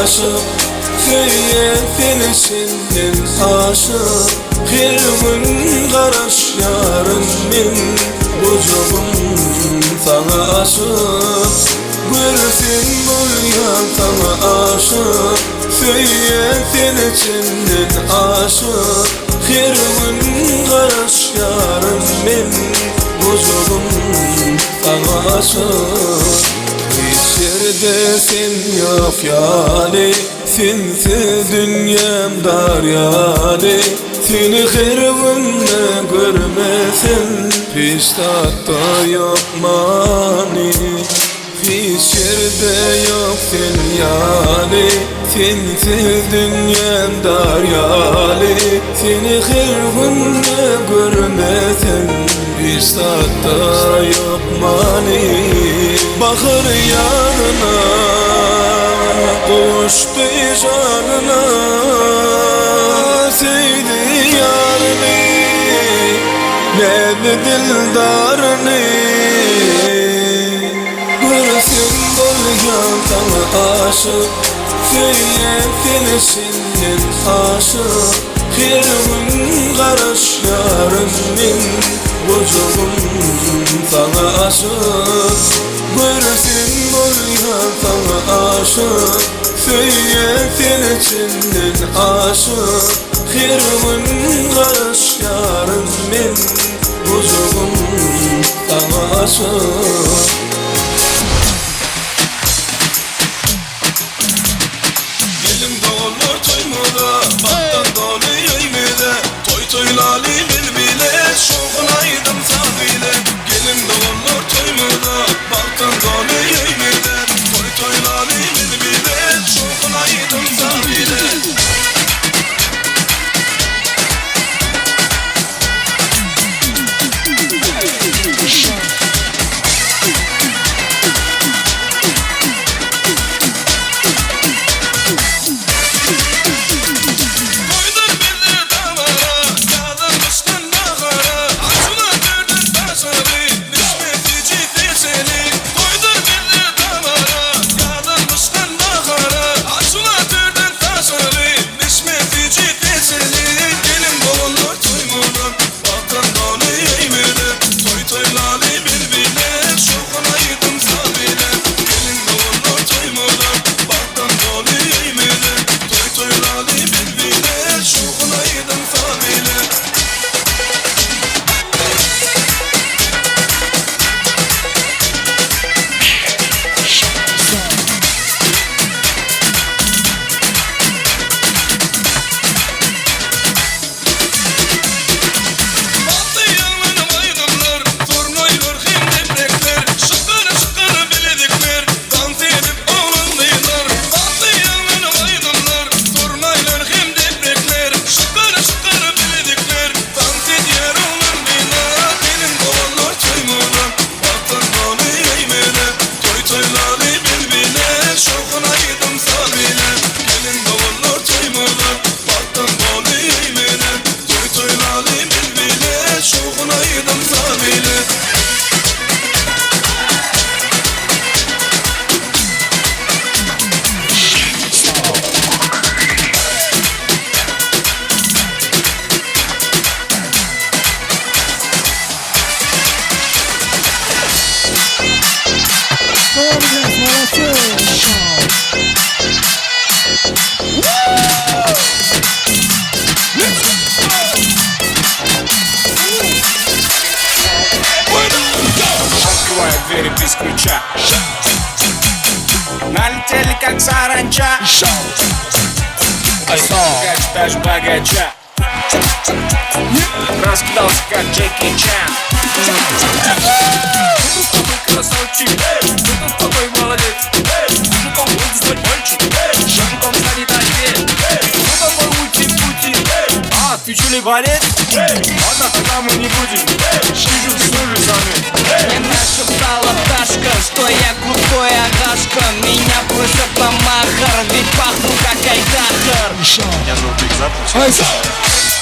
aşık Feyyettin senden aşık Her gün qaraş yarın men Bucağım sana aşık Görsen boyan sana aşık Feyyettin senden aşık Her gün qaraş yarın men Bucağım sana aşık Hiç yerde sen yok yani Sensiz dünyam daryali Seni her günde görmesen Piştatta yok mani Hiç yerde yok sen yani Sensiz dünyam daryali Seni her günde görmesen Piştatta yok mani Bakır yanına Koştu canına Sevdi yarını Lebe dildarını Görsen bolgan sana aşık Feyyettin senden aşık Her gün qaraş yarın men Bucağım sana aşık Görsen bolgan sana aşık Feyyettin senden aşık Her gün qaraş yarın men Bucağım sana aşık Gelim doğulur toymada Baktan dolu yeymede Toy toylali bilbile Şoğunaydım sabile Gelim doğulur toymada Baktan dolu yeymede Toy toylali bilbile Şoğunaydım sabile Двери без ключа. Налетели как саранча. Богач даже богача. Раскидался как Джеки Чан. Красавчик, кто с тобой молодец. Мужиком буду стать мальчик. Мужиком станет ответ. Кто тобой уйти в пути. А, ты чё ли болеть? Ладно, тогда мы не будем. Вижу, ты тоже сами. Мне нашептала пташка, что я крутой агашка. Меня просят на махар, ведь пахну как айдахар. Меня зовут Икзат.